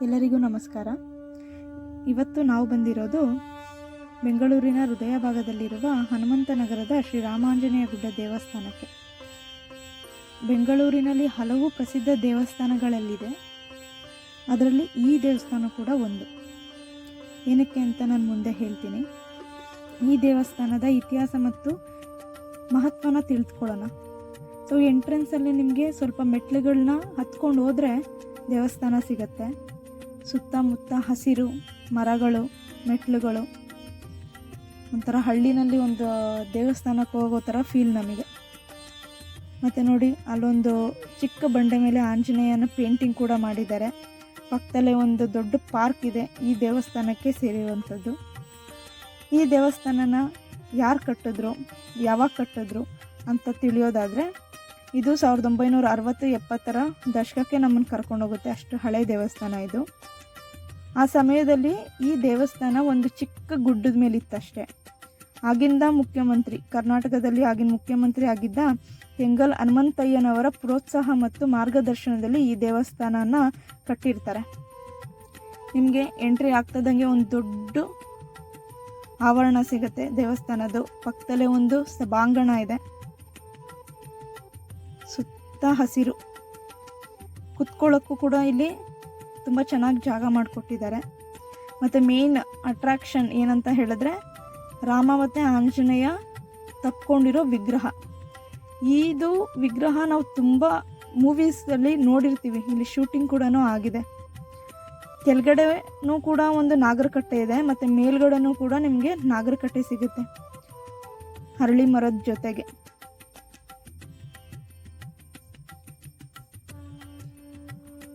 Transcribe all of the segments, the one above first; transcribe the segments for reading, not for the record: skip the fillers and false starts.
ಎಲ್ಲರಿಗೂ ನಮಸ್ಕಾರ. ಇವತ್ತು ನಾವು ಬಂದಿರೋದು ಬೆಂಗಳೂರಿನ ಹೃದಯ ಭಾಗದಲ್ಲಿರುವ ಹನುಮಂತನಗರದ ಶ್ರೀ ರಾಮಾಂಜನೇಯ ಗುಡ್ಡ ದೇವಸ್ಥಾನಕ್ಕೆ. ಬೆಂಗಳೂರಿನಲ್ಲಿ ಹಲವು ಪ್ರಸಿದ್ಧ ದೇವಸ್ಥಾನಗಳಲ್ಲಿದೆ, ಅದರಲ್ಲಿ ಈ ದೇವಸ್ಥಾನ ಕೂಡ ಒಂದು. ಏನಕ್ಕೆ ಅಂತ ನಾನು ಮುಂದೆ ಹೇಳ್ತೀನಿ. ಈ ದೇವಸ್ಥಾನದ ಇತಿಹಾಸ ಮತ್ತು ಮಹತ್ವನ ತಿಳಿದುಕೊಳ್ಳೋಣ. ಸೊ ಎಂಟ್ರೆನ್ಸಲ್ಲಿ ನಿಮಗೆ ಸ್ವಲ್ಪ ಮೆಟ್ಲುಗಳನ್ನ ಹತ್ಕೊಂಡು ಹೋದರೆ ದೇವಸ್ಥಾನ ಸಿಗತ್ತೆ. ಸುತ್ತಮುತ್ತ ಹಸಿರು ಮರಗಳು, ಮೆಟ್ಲುಗಳು, ಒಂಥರ ಹಳ್ಳಿನಲ್ಲಿ ಒಂದು ದೇವಸ್ಥಾನಕ್ಕೆ ಹೋಗೋ ಥರ ಫೀಲ್ ನಮಗೆ. ಮತ್ತು ನೋಡಿ, ಅಲ್ಲೊಂದು ಚಿಕ್ಕ ಬಂಡೆ ಮೇಲೆ ಆಂಜನೇಯನ ಪೇಂಟಿಂಗ್ ಕೂಡ ಮಾಡಿದ್ದಾರೆ. ಪಕ್ಕದಲ್ಲೇ ಒಂದು ದೊಡ್ಡ ಪಾರ್ಕ್ ಇದೆ, ಈ ದೇವಸ್ಥಾನಕ್ಕೆ ಸೇರಿರುವಂಥದ್ದು. ಈ ದೇವಸ್ಥಾನನ ಯಾರು ಕಟ್ಟಿದ್ರು, ಯಾವಾಗ ಕಟ್ಟಿದ್ರು ಅಂತ ತಿಳಿಯೋದಾದರೆ, ಇದು 1960-70 ದಶಕಕ್ಕೆ ನಮ್ಮನ್ನು ಕರ್ಕೊಂಡೋಗುತ್ತೆ. ಅಷ್ಟು ಹಳೆ ದೇವಸ್ಥಾನ ಇದು. ಆ ಸಮಯದಲ್ಲಿ ಈ ದೇವಸ್ಥಾನ ಒಂದು ಚಿಕ್ಕ ಗುಡ್ಡದ ಮೇಲಿತ್ತಷ್ಟೇ. ಆಗಿಂದ ಮುಖ್ಯಮಂತ್ರಿ, ಕರ್ನಾಟಕದಲ್ಲಿ ಆಗಿನ ಮುಖ್ಯಮಂತ್ರಿ ಆಗಿದ್ದ ಕೆಂಗಲ್ ಹನುಮಂತಯ್ಯನವರ ಪ್ರೋತ್ಸಾಹ ಮತ್ತು ಮಾರ್ಗದರ್ಶನದಲ್ಲಿ ಈ ದೇವಸ್ಥಾನನ ಕಟ್ಟಿರ್ತಾರೆ. ನಿಮಗೆ ಎಂಟ್ರಿ ಆಗ್ತದಂಗೆ ಒಂದು ದೊಡ್ಡ ಆವರಣ ಸಿಗುತ್ತೆ ದೇವಸ್ಥಾನದ್ದು. ಪಕ್ಕದಲ್ಲೇ ಒಂದು ಸಭಾಂಗಣ ಇದೆ, ಸುತ್ತ ಹಸಿರು. ಕುತ್ಕೊಳ್ಳೋಕ್ಕೂ ಕೂಡ ಇಲ್ಲಿ ತುಂಬ ಚೆನ್ನಾಗಿ ಜಾಗ ಮಾಡಿಕೊಟ್ಟಿದ್ದಾರೆ. ಮತ್ತು ಮೇನ್ ಅಟ್ರಾಕ್ಷನ್ ಏನಂತ ಹೇಳಿದ್ರೆ, ರಾಮ ಮತ್ತು ಆಂಜನೇಯ ತಪ್ಕೊಂಡಿರೋ ವಿಗ್ರಹ. ಇದು ವಿಗ್ರಹ ನಾವು ತುಂಬ ಮೂವೀಸಲ್ಲಿ ನೋಡಿರ್ತೀವಿ, ಇಲ್ಲಿ ಶೂಟಿಂಗ್ ಕೂಡ ಆಗಿದೆ. ಕೆಳಗಡೆನೂ ಕೂಡ ಒಂದು ನಾಗರಕಟ್ಟೆ ಇದೆ, ಮತ್ತು ಮೇಲ್ಗಡೆನೂ ಕೂಡ ನಿಮಗೆ ನಾಗರಕಟ್ಟೆ ಸಿಗುತ್ತೆ ಹರಳಿ ಮರದ ಜೊತೆಗೆ.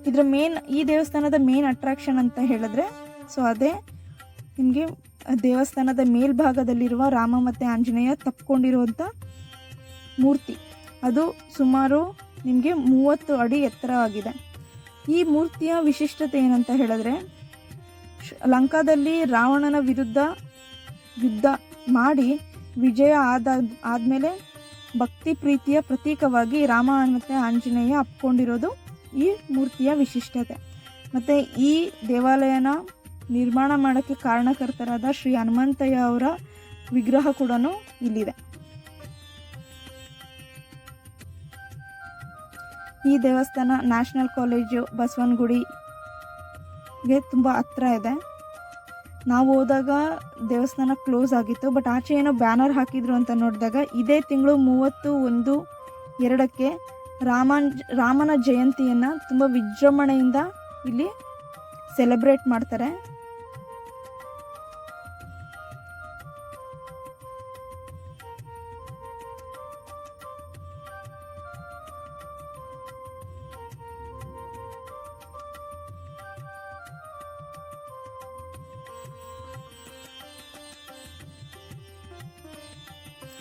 ಇದರ ಈ ದೇವಸ್ಥಾನದ ಮೇನ್ ಅಟ್ರಾಕ್ಷನ್ ಅಂತ ಹೇಳಿದ್ರೆ, ಸೊ ಅದೇ ನಿಮಗೆ ದೇವಸ್ಥಾನದ ಮೇಲ್ಭಾಗದಲ್ಲಿರುವ ರಾಮ ಮತ್ತು ಆಂಜನೇಯ ತಪ್ಕೊಂಡಿರುವಂಥ ಮೂರ್ತಿ. ಅದು ಸುಮಾರು ನಿಮಗೆ 30 ಅಡಿ ಎತ್ತರವಾಗಿದೆ. ಈ ಮೂರ್ತಿಯ ವಿಶಿಷ್ಟತೆ ಏನಂತ ಹೇಳಿದ್ರೆ, ಲಂಕಾದಲ್ಲಿ ರಾವಣನ ವಿರುದ್ಧ ಯುದ್ಧ ಮಾಡಿ ವಿಜಯ ಆದಮೇಲೆ ಭಕ್ತಿ ಪ್ರೀತಿಯ ಪ್ರತೀಕವಾಗಿ ರಾಮ ಮತ್ತು ಆಂಜನೇಯ ಅಪ್ಕೊಂಡಿರೋದು ಈ ಮೂರ್ತಿಯ ವಿಶಿಷ್ಟತೆ. ಮತ್ತು ಈ ದೇವಾಲಯನ ನಿರ್ಮಾಣ ಮಾಡೋಕ್ಕೆ ಕಾರಣಕರ್ತರಾದ ಶ್ರೀ ಹನುಮಂತಯ್ಯ ಅವರ ವಿಗ್ರಹ ಕೂಡ ಇಲ್ಲಿದೆ. ಈ ದೇವಸ್ಥಾನ ನ್ಯಾಷನಲ್ ಕಾಲೇಜು ಬಸವನಗುಡಿಗೆ ತುಂಬ ಹತ್ರ ಇದೆ. ನಾವು ಹೋದಾಗ ದೇವಸ್ಥಾನ ಕ್ಲೋಸ್ ಆಗಿತ್ತು, ಬಟ್ ಆಚೆ ಏನೋ ಬ್ಯಾನರ್ ಹಾಕಿದ್ರು ಅಂತ ನೋಡಿದಾಗ ಇದೇ ತಿಂಗಳು 30/1/2 ರಾಮನ ಜಯಂತಿಯನ್ನು ತುಂಬ ವಿಜೃಂಭಣೆಯಿಂದ ಇಲ್ಲಿ ಸೆಲೆಬ್ರೇಟ್ ಮಾಡ್ತಾರೆ.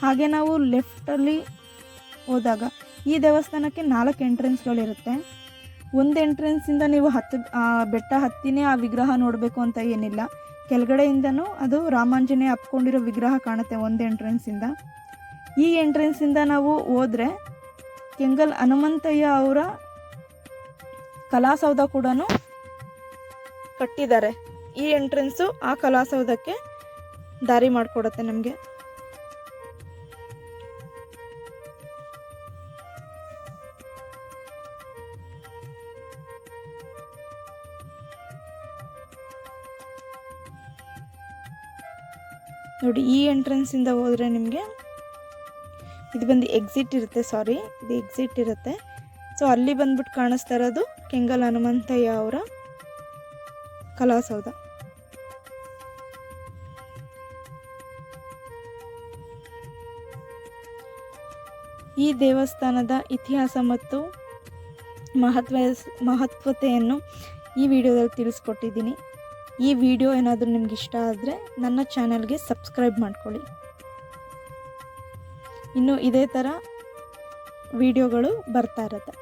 ಹಾಗೆ ನಾವು ಲೆಫ್ಟಲ್ಲಿ ಹೋದಾಗ ಈ ದೇವಸ್ಥಾನಕ್ಕೆ 4 ಎಂಟ್ರೆನ್ಸ್ಗಳಿರುತ್ತೆ. ಒಂದು ಎಂಟ್ರೆನ್ಸಿಂದ ನೀವು ಬೆಟ್ಟ ಹತ್ತಿನೇ ಆ ವಿಗ್ರಹ ನೋಡಬೇಕು ಅಂತ ಏನಿಲ್ಲ. ಕೆಳಗಡೆಯಿಂದನೂ ಅದು ರಾಮಾಂಜನೇಯ ಅಪ್ಕೊಂಡಿರೋ ವಿಗ್ರಹ ಕಾಣುತ್ತೆ ಒಂದು ಎಂಟ್ರೆನ್ಸಿಂದ. ಈ ಎಂಟ್ರೆನ್ಸಿಂದ ನಾವು ಹೋದರೆ ಕೆಂಗಲ್ ಹನುಮಂತಯ್ಯ ಅವರ ಕಲಾಸೌಧ ಕೂಡ ಕಟ್ಟಿದ್ದಾರೆ. ಈ ಎಂಟ್ರೆನ್ಸು ಆ ಕಲಾಸೌಧಕ್ಕೆ ದಾರಿ ಮಾಡಿಕೊಡುತ್ತೆ ನಮಗೆ. ನೋಡಿ, ಈ ಎಂಟ್ರೆನ್ಸಿಂದ ಹೋದರೆ ನಿಮಗೆ ಇದು ಬಂದು ಎಕ್ಸಿಟ್ ಇರುತ್ತೆ. ಇದು ಎಕ್ಸಿಟ್ ಇರುತ್ತೆ. ಸೊ ಅಲ್ಲಿ ಬಂದ್ಬಿಟ್ಟು ಕಾಣಿಸ್ತಾ ಇರೋದು ಕೆಂಗಲ್ ಹನುಮಂತಯ್ಯ ಅವರ ಕಲಾಸೌಧ. ಈ ದೇವಸ್ಥಾನದ ಇತಿಹಾಸ ಮತ್ತು ಮಹತ್ವತೆಯನ್ನು ಈ ವಿಡಿಯೋದಲ್ಲಿ ತಿಳಿಸ್ಕೊಟ್ಟಿದ್ದೀನಿ. ಈ ವಿಡಿಯೋ ಏನಾದರೂ ನಿಮ್ಗೆ ಇಷ್ಟ ಆದರೆ ನನ್ನ ಚಾನಲ್ಗೆ ಸಬ್ಸ್ಕ್ರೈಬ್ ಮಾಡ್ಕೊಳ್ಳಿ. ಇನ್ನು ಇದೇ ಥರ ವಿಡಿಯೋಗಳು ಬರ್ತಾ ಇರುತ್ತೆ.